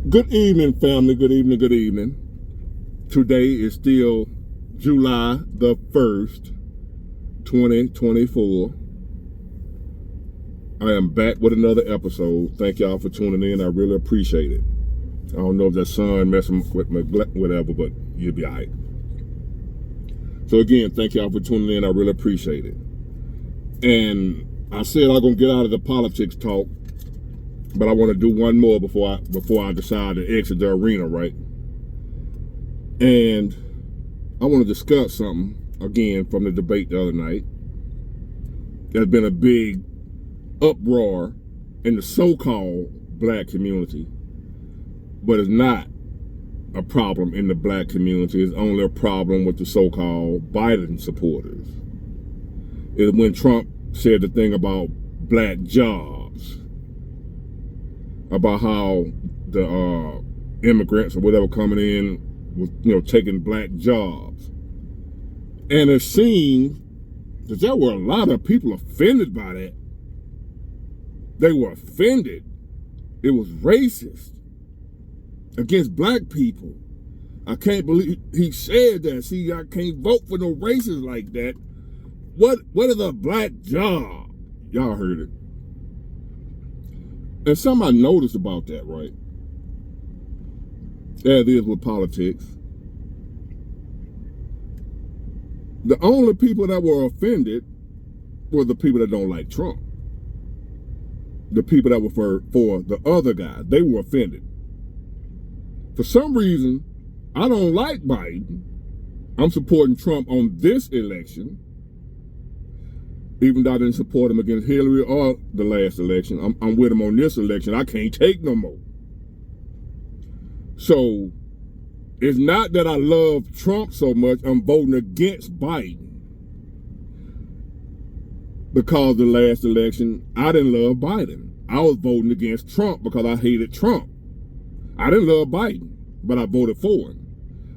Good evening, family. Good evening. Good evening. Today is still July the 1st, 2024. I am back with another episode. Thank y'all for tuning in. I really appreciate it. I don't know if that sun messing with my whatever, but you'll be all right. So again, thank y'all for tuning in. I really appreciate it. And I said I'm gonna get out of the politics talk, but I want to do one more before I decide to exit the arena, right? And I want to discuss something again from the debate the other night. There's been a big uproar in the so-called black community, but it's not a problem in the black community. It's only a problem with the so-called Biden supporters. It's when Trump said the thing about black jobs, about how the immigrants or whatever coming in was, taking black jobs. And it seemed that there were a lot of people offended by that. They were offended. It was racist against black people. I can't believe he said that. See, I can't vote for no racists like that. What is a black job? Y'all heard it. And something I noticed about that, right? As it is with politics. The only people that were offended were the people that don't like Trump. The people that were for the other guy, they were offended. For some reason, I don't like Biden. I'm supporting Trump on this election, even though I didn't support him against Hillary or the last election. I'm with him on this election. I can't take no more. So it's not that I love Trump so much. I'm voting against Biden. Because the last election, I didn't love Biden. I was voting against Trump because I hated Trump. I didn't love Biden, but I voted for him.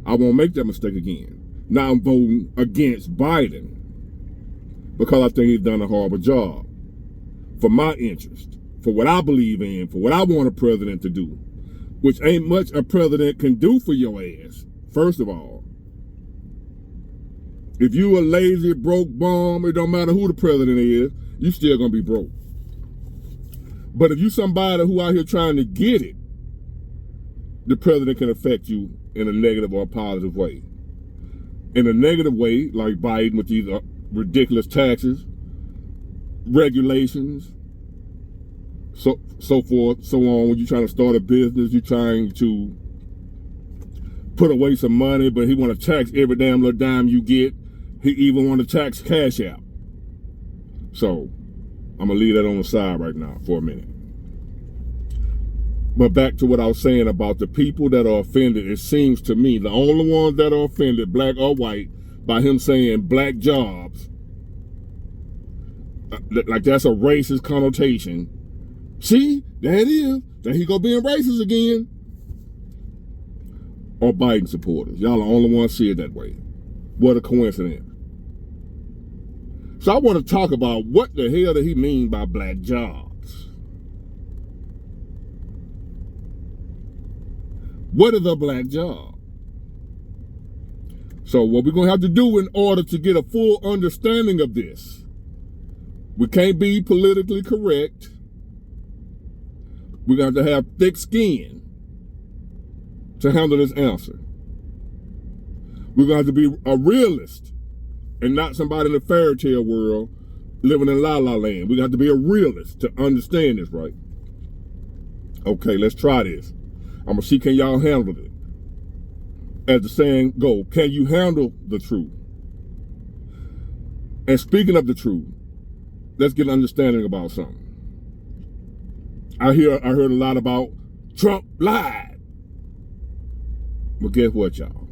I won't make that mistake again. Now I'm voting against Biden because I think he's done a horrible job for my interest, for what I believe in, for what I want a president to do, which ain't much a president can do for your ass, first of all. If you a lazy, broke bum, it don't matter who the president is, you still gonna be broke. But if you somebody who out here trying to get it, the president can affect you in a negative or a positive way. In a negative way, like Biden with these ridiculous taxes, regulations, so forth, so on. When you're trying to start a business, you're trying to put away some money, but he want to tax every damn little dime you get. He even want to tax cash out. So I'm gonna leave that on the side right now for a minute. But back to what I was saying about the people that are offended. It seems to me the only ones that are offended, black or white, by him saying black jobs, like that's a racist connotation. See, there it is. There he go being racist again. Or Biden supporters. Y'all the only ones see it that way. What a coincidence. So I want to talk about what the hell did he mean by black jobs? What is a black job? So what we're going to have to do in order to get a full understanding of this, we can't be politically correct. We're going to have thick skin to handle this answer. We're going to have to be a realist and not somebody in the fairy tale world living in la la land. We're going to have to be a realist to understand this, right? Okay, let's try this. I'm going to see, can y'all handle it? As the saying go, can you handle the truth? And speaking of the truth, let's get an understanding about something. I heard a lot about Trump lied. But guess what, y'all?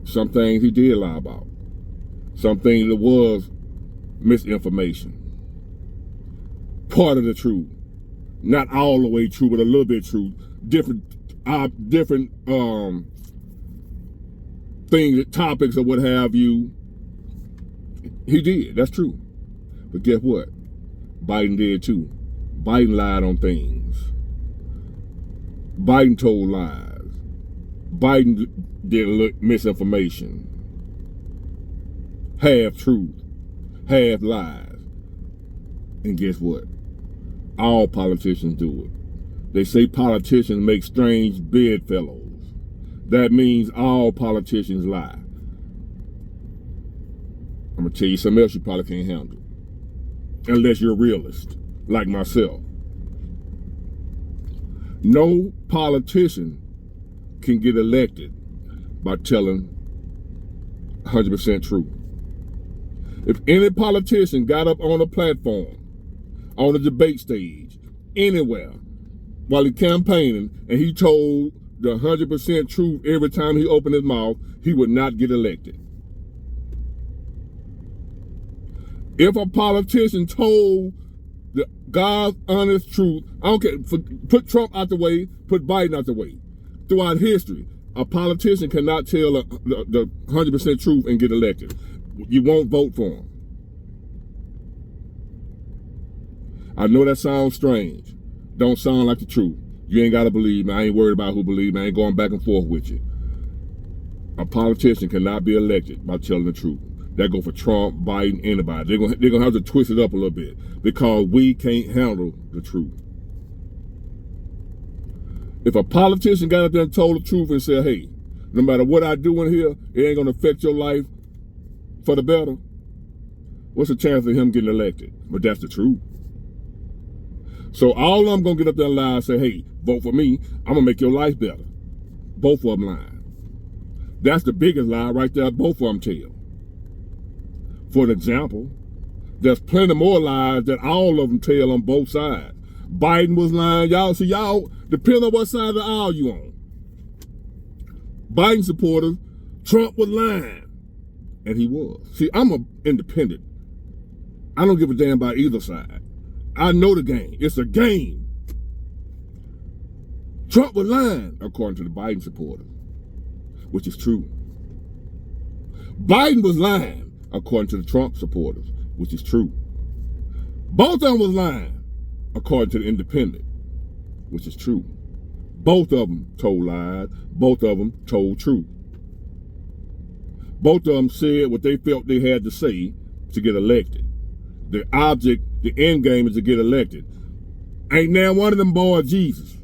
Some things he did lie about. Some things that was misinformation. Part of the truth. Not all the way true, but a little bit true. Different things, topics or what have you. He did, that's true. But guess what? Biden did too. Biden lied on things. Biden told lies. Biden did misinformation. Half truth, half lies. And guess what? All politicians do it. They say politicians make strange bedfellows. That means all politicians lie. I'm gonna tell you something else you probably can't handle. Unless you're a realist, like myself. No politician can get elected by telling 100% truth. If any politician got up on a platform, on a debate stage, anywhere, while he campaigning, and he told the 100% truth every time he opened his mouth, he would not get elected. If a politician told the God's honest truth, I don't care, put Trump out the way, put Biden out the way. Throughout history, a politician cannot tell the 100% truth and get elected. You won't vote for him. I know that sounds strange. Don't sound like the truth. You ain't got to believe me. I ain't worried about who believes me. I ain't going back and forth with you. A politician cannot be elected by telling the truth. That go for Trump, Biden, anybody. They're gonna have to twist it up a little bit because we can't handle the truth. If a politician got up there and told the truth and said, hey, no matter what I do in here, it ain't gonna affect your life for the better, what's the chance of him getting elected? But that's the truth. So all of them gonna get up there and lie and say, hey, vote for me, I'm gonna make your life better. Both of them lying. That's the biggest lie right there, both of them tell. For an example, there's plenty more lies that all of them tell on both sides. Biden was lying. Y'all, depending on what side of the aisle you on. Biden supporters, Trump was lying. And he was. See, I'm an independent. I don't give a damn about either side. I know the game. It's a game. Trump was lying, according to the Biden supporters, which is true. Biden was lying, according to the Trump supporters, which is true. Both of them was lying, according to the independent, which is true. Both of them told lies. Both of them told truth. Both of them said what they felt they had to say to get elected. The object, the end game is to get elected. Ain't now one of them boys Jesus.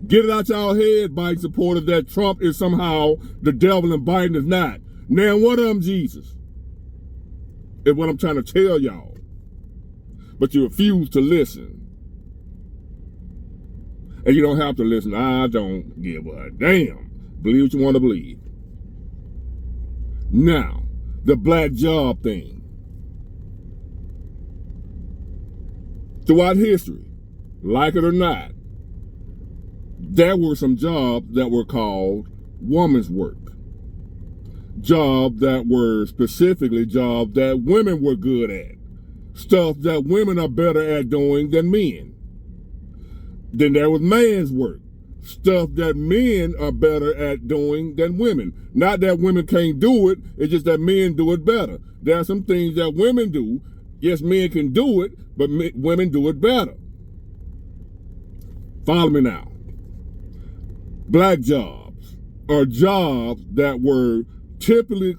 Get it out y'all head, Biden supporters, that Trump is somehow the devil and Biden is not. Now one of them Jesus is what I'm trying to tell y'all. But you refuse to listen. And you don't have to listen. I don't give a damn. Believe what you want to believe. Now, the black job thing. Throughout history, like it or not, there were some jobs that were called woman's work. Jobs that were specifically jobs that women were good at. Stuff that women are better at doing than men. Then there was man's work. Stuff that men are better at doing than women. Not that women can't do it, it's just that men do it better. There are some things that women do. Yes, men can do it, but women do it better. Follow me now. Black jobs are jobs that were typically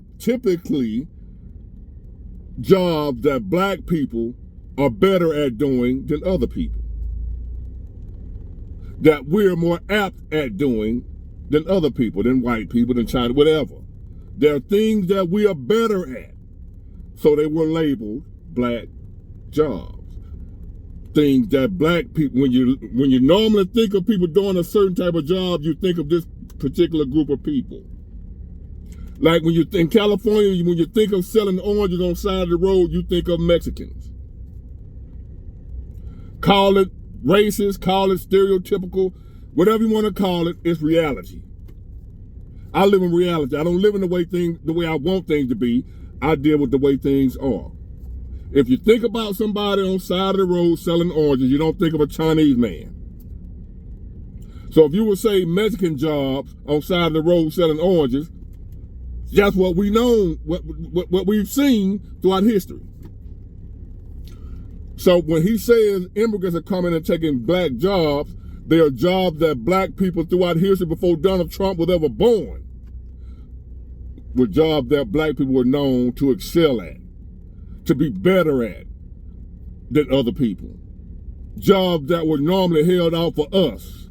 jobs that black people are better at doing than other people. That we're more apt at doing than other people, than white people, than China, whatever. There are things that we are better at. So they were labeled black jobs. Things that black people, when you normally think of people doing a certain type of job, you think of this particular group of people. Like when you in California, when you think of selling oranges on the side of the road, you think of Mexicans. Call it racist, call it stereotypical, whatever you want to call it, it's reality. I live in reality. I don't live in the way I want things to be. I deal with the way things are. If you think about somebody on the side of the road selling oranges, you don't think of a Chinese man. So if you would say Mexican jobs on the side of the road selling oranges, that's what we know, what we've seen throughout history. So when he says immigrants are coming and taking black jobs, They are jobs that black people throughout history before Donald Trump was ever born were jobs that black people were known to excel at, to be better at than other people. Jobs that were normally held out for us,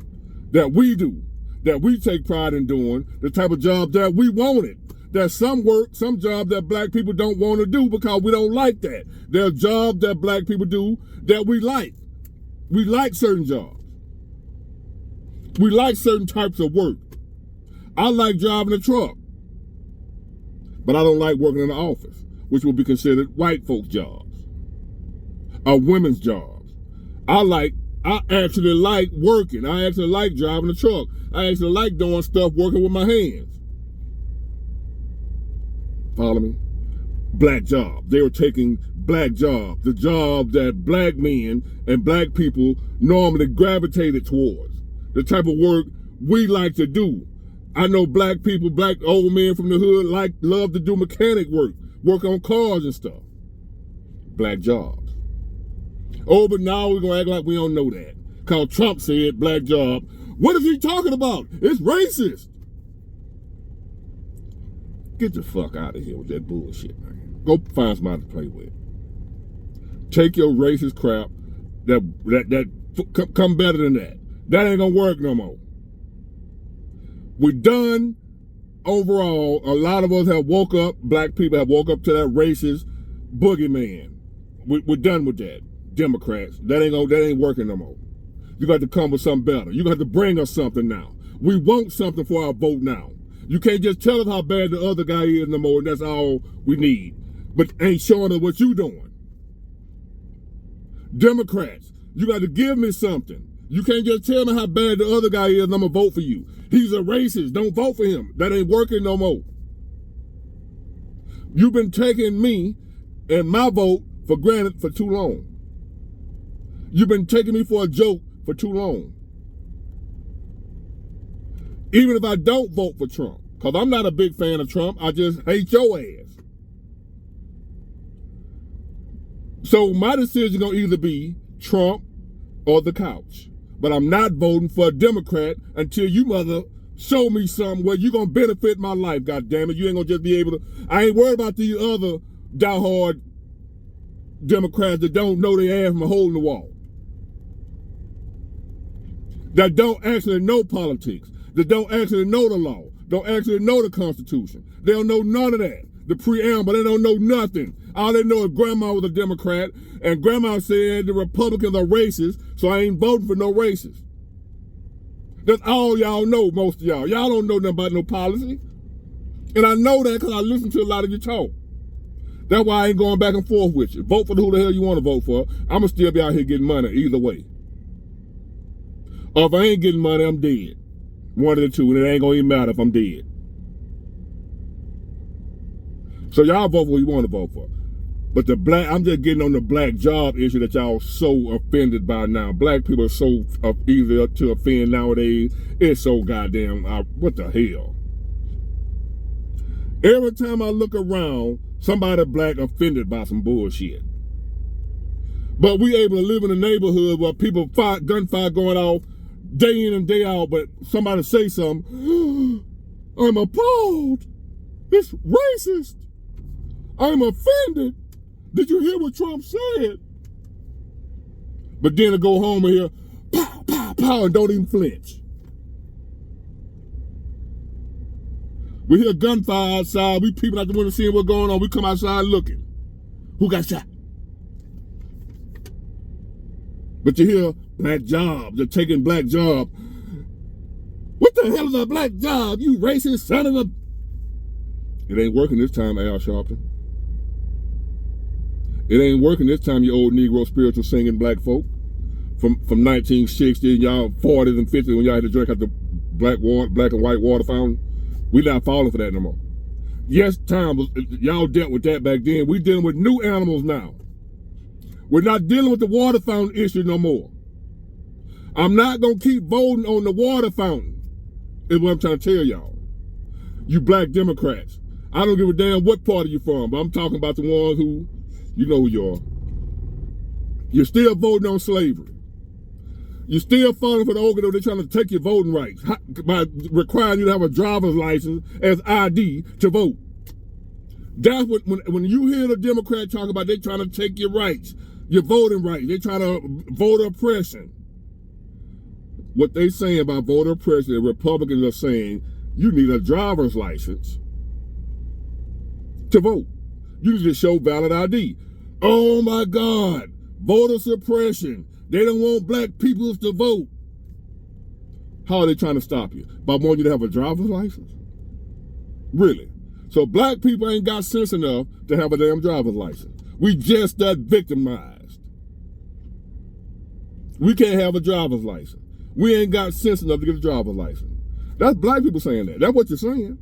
that we do, that we take pride in doing, the type of job that we wanted. There's some jobs that black people don't want to do because we don't like that. There are jobs that black people do that we like. We like certain jobs. We like certain types of work. I like driving a truck, but I don't like working in the office, which would be considered white folks' jobs or women's jobs. I actually like working. I actually like driving a truck. I actually like doing stuff working with my hands. Follow me? Black jobs. They were taking black jobs, the job that black men and black people normally gravitated towards, the type of work we like to do. I know black people, black old men from the hood love to do mechanic work on cars and stuff. Black jobs. Oh, but now we're going to act like we don't know that. Because Trump said black job. What is he talking about? It's racist. Get the fuck out of here with that bullshit, man. Go find somebody to play with. Take your racist crap come better than that. That ain't gonna work no more. We're done. Overall, a lot of us have woke up, black people have woke up to that racist boogeyman. We're done with that. Democrats, that ain't working no more. You got to come with something better. You got to bring us something now. We want something for our vote now. You can't just tell us how bad the other guy is no more, and that's all we need. But ain't showing us what you doing. Democrats, you got to give me something. You can't just tell me how bad the other guy is and I'm going to vote for you. He's a racist. Don't vote for him. That ain't working no more. You've been taking me and my vote for granted for too long. You've been taking me for a joke for too long. Even if I don't vote for Trump, because I'm not a big fan of Trump, I just hate your ass. So my decision is going to either be Trump or the couch. But I'm not voting for a Democrat until you mother show me something where you're going to benefit my life, goddammit. You ain't going to just be able to. I ain't worried about these other diehard Democrats that don't know their ass from a hole in the wall. That don't actually know politics. That don't actually know the law. Don't actually know the Constitution. They don't know none of that. The preamble, they don't know nothing. All they know is grandma was a Democrat, and grandma said the Republicans are racist, so I ain't voting for no racists. That's all y'all know, most of y'all. Y'all don't know nothing about no policy. And I know that because I listen to a lot of you talk. That's why I ain't going back and forth with you. Vote for who the hell you want to vote for. I'm going to still be out here getting money either way. Or if I ain't getting money, I'm dead. One of the two, and it ain't going to even matter if I'm dead. So y'all vote for who you want to vote for. But I'm just getting on the black job issue that y'all so offended by now. Black people are so easy to offend nowadays. It's so goddamn, what the hell? Every time I look around, somebody black offended by some bullshit. But we able to live in a neighborhood where people gunfire going off day in and day out, but somebody say something, I'm appalled. It's racist. I'm offended. Did you hear what Trump said? But then to go home and hear pow, pow, pow, and don't even flinch. We hear gunfire outside. We peeping out the window seeing what's going on. We come outside looking. Who got shot? But you hear black jobs. They're taking black job. What the hell is a black job? You racist son of a... It ain't working this time, Al Sharpton. It ain't working this time, you old Negro spiritual singing black folk. From 1960, y'all 40s and 50s when y'all had to drink out the black and white water fountain. We not falling for that no more. Yes, y'all dealt with that back then. We dealing with new animals now. We're not dealing with the water fountain issue no more. I'm not going to keep voting on the water fountain, is what I'm trying to tell y'all. You black Democrats. I don't give a damn what party you're from, but I'm talking about the ones who, you know who you are. You're still voting on slavery. You're still falling for the organ. They're trying to take your voting rights by requiring you to have a driver's license as ID to vote. That's what when you hear the Democrat talk about they trying to take your rights, your voting rights. They trying to voter oppression. What they saying about voter oppression, the Republicans are saying you need a driver's license to vote. You need to show valid ID. Oh my God, voter suppression. They don't want black people to vote. How are they trying to stop you? By wanting you to have a driver's license? Really? So black people ain't got sense enough to have a damn driver's license. We just that victimized. We can't have a driver's license. We ain't got sense enough to get a driver's license. That's black people saying that. That's what you're saying.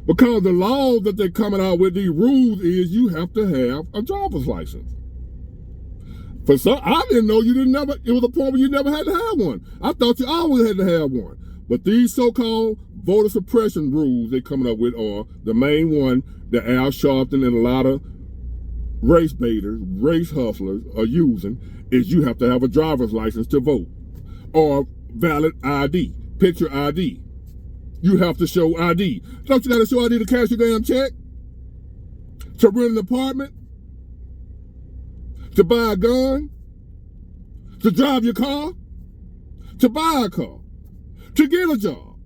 Because the laws that they're coming out with, these rules is you have to have a driver's license. For some, I didn't know you didn't never, it was a point where you never had to have one. I thought you always had to have one. But these so-called voter suppression rules they're coming up with are the main one that Al Sharpton and a lot of race baiters, race hustlers are using is you have to have a driver's license to vote or valid ID, picture ID. You have to show ID. Don't you got to show ID to cash your damn check? To rent an apartment? To buy a gun? To drive your car? To buy a car? To get a job?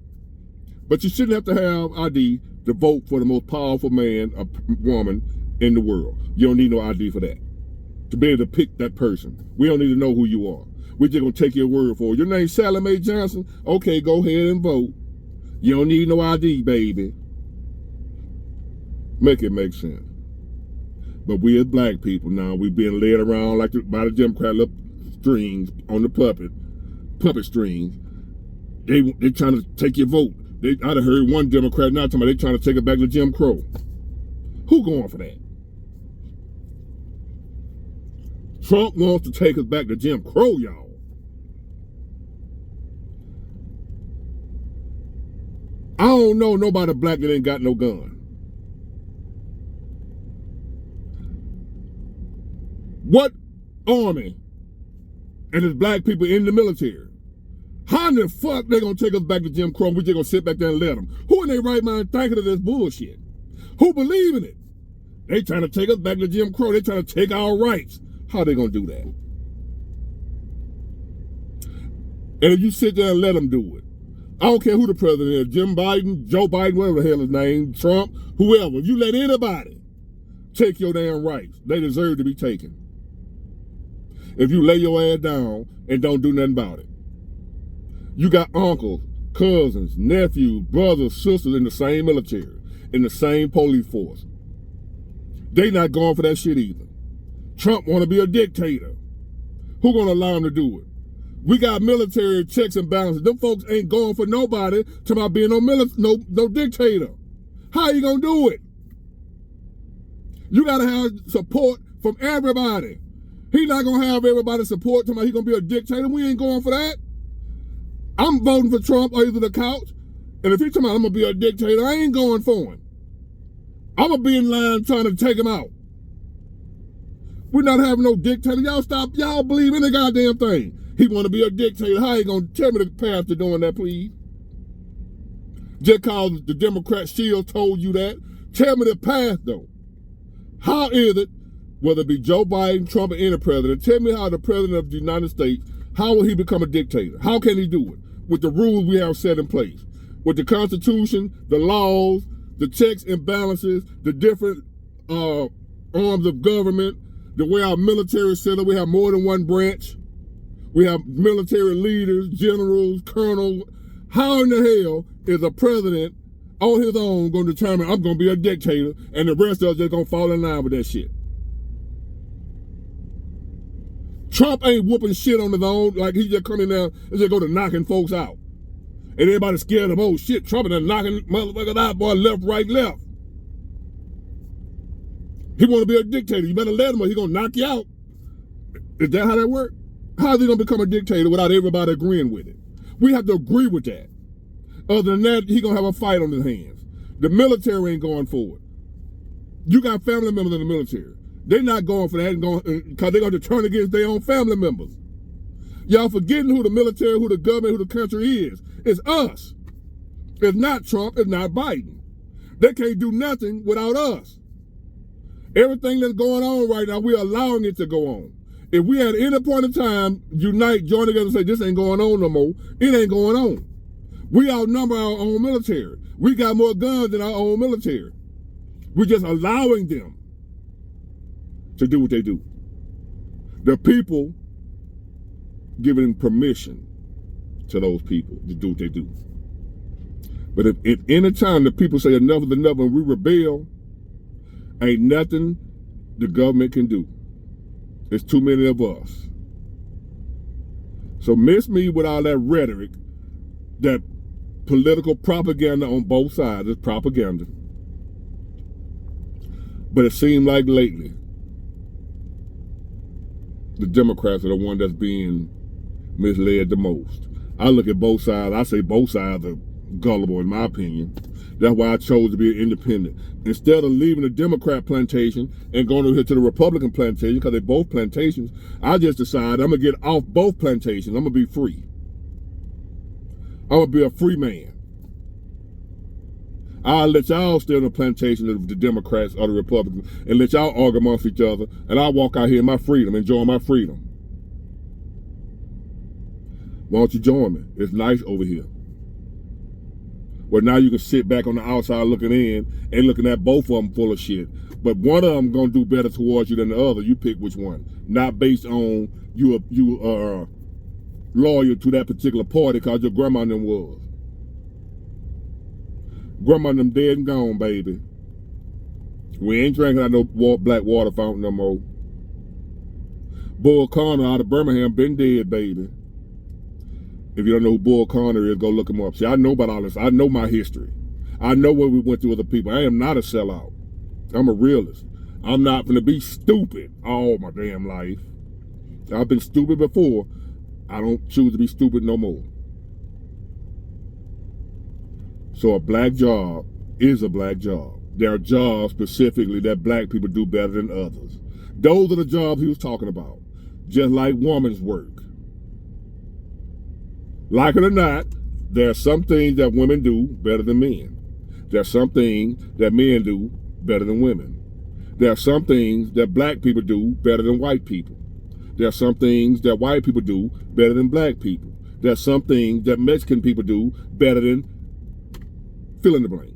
But you shouldn't have to have ID to vote for the most powerful man or woman in the world. You don't need no ID for that. To be able to pick that person. We don't need to know who you are. We're just going to take your word for it. Your name's Sally Mae Johnson? Okay, go ahead and vote. You don't need no ID, baby. Make it make sense. But we as black people now, we've been led around like by the Democrat strings on the puppet strings. They trying to take your vote. I'd have heard one Democrat now talking about they trying to take it back to Jim Crow. Who going for that? Trump wants to take us back to Jim Crow, y'all. I don't know nobody black that ain't got no gun. What army and there's black people in the military? How in the fuck they gonna take us back to Jim Crow? We just gonna sit back there and let them? Who in their right mind thinking of this bullshit? Who believe in it? They trying to take us back to Jim Crow. They trying to take our rights. How they gonna do that? And if you sit there and let them do it, I don't care who the president is, Jim Biden, Joe Biden, whatever the hell his name, Trump, whoever. If you let anybody take your damn rights, they deserve to be taken. If you lay your ass down and don't do nothing about it. You got uncles, cousins, nephews, brothers, sisters in the same military, in the same police force. They not going for that shit either. Trump want to be a dictator. Who gonna allow him to do it? We got military checks and balances. Them folks ain't going for nobody to about being no dictator. How you gonna do it? You gotta have support from everybody. He not gonna have everybody support talking about he gonna be a dictator. We ain't going for that. I'm voting for Trump or either the couch. And if he's talking about I'm gonna be a dictator, I ain't going for him. I'm gonna be in line trying to take him out. We're not having no dictator. Y'all stop. Y'all believe in the goddamn thing. He want to be a dictator. How you gonna tell me the path to doing that, please? Just cause the Democrat shield told you that. Tell me the path, though. How is it, whether it be Joe Biden, Trump, or any president, tell me how the president of the United States, how will he become a dictator? How can he do it? With the rules we have set in place. With the Constitution, the laws, the checks and balances, the different arms of government, the way our military is set up, we have more than one branch. We have military leaders, generals, colonels. How in the hell is a president on his own going to determine I'm going to be a dictator and the rest of us just going to fall in line with that shit? Trump ain't whooping shit on his own like he just coming down and just go to knocking folks out. And everybody scared of, oh shit, Trump is knocking motherfuckers out, boy, left, right, left. He want to be a dictator. You better let him or he going to knock you out. Is that how that works? How is he going to become a dictator without everybody agreeing with it? We have to agree with that. Other than that, he going to have a fight on his hands. The military ain't going for it. You got family members in the military. They're not going for that and going because they're going to turn against their own family members. Y'all forgetting who the military, who the government, who the country is. It's us. It's not Trump. It's not Biden. They can't do nothing without us. Everything that's going on right now, we're allowing it to go on. If we at any point in time unite, join together and say this ain't going on no more, it ain't going on. We outnumber our own military. We got more guns than our own military. We're just allowing them to do what they do. The people giving permission to those people to do what they do. But if any time the people say enough is enough and we rebel, ain't nothing the government can do. There's too many of us. So miss me with all that rhetoric, that political propaganda on both sides. It's propaganda. But it seems like lately, the Democrats are the one that's being misled the most. I look at both sides. I say both sides are gullible, in my opinion. That's why I chose to be an independent. Instead of leaving the Democrat plantation and going over here to the Republican plantation, because they're both plantations, I just decided I'm going to get off both plantations. I'm going to be free. I'm going to be a free man. I'll let y'all stay on the plantation of the Democrats or the Republicans and let y'all argue amongst each other, and I'll walk out here in my freedom, enjoying my freedom. Why don't you join me? It's nice over here. Well, now you can sit back on the outside looking in and looking at both of them full of shit. But one of them going to do better towards you than the other. You pick which one. Not based on you are loyal to that particular party because your grandma and them was. Grandma and them dead and gone, baby. We ain't drinking out no black water fountain no more. Bull Connor out of Birmingham been dead, baby. If you don't know who Bull Connor is, go look him up. See, I know about all this. I know my history. I know what we went through with the people. I am not a sellout. I'm a realist. I'm not going to be stupid all my damn life. I've been stupid before. I don't choose to be stupid no more. So a black job is a black job. There are jobs specifically that black people do better than others. Those are the jobs he was talking about. Just like woman's work. Like it or not, there are some things that women do better than men. There are some things that men do better than women. There are some things that black people do better than white people. There are some things that white people do better than black people. There are some things that Mexican people do better than fill in the blank.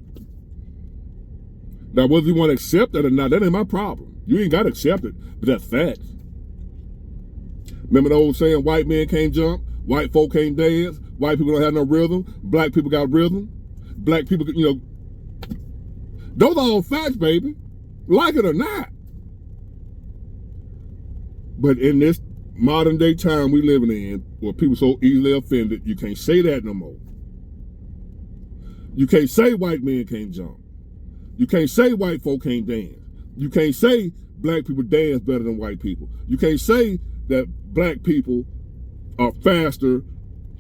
Now, whether you want to accept that or not, that ain't my problem. You ain't got to accept it, but that's facts. Remember the old saying, white men can't jump? White folk can't dance. White people don't have no rhythm. Black people got rhythm. Black people, those are all facts, baby. Like it or not. But in this modern day time we living in, where people so easily offended, you can't say that no more. You can't say white men can't jump. You can't say white folk can't dance. You can't say black people dance better than white people. You can't say that black people are faster,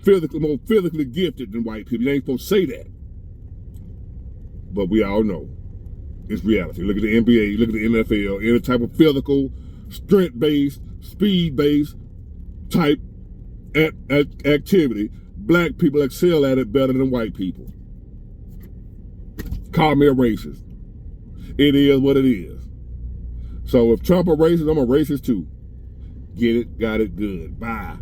more physically gifted than white people. You ain't supposed to say that. But we all know it's reality. Look at the NBA, look at the NFL, any type of physical, strength-based, speed-based type activity, black people excel at it better than white people. Call me a racist. It is what it is. So if Trump a racist, I'm a racist too. Get it, got it, good. Bye.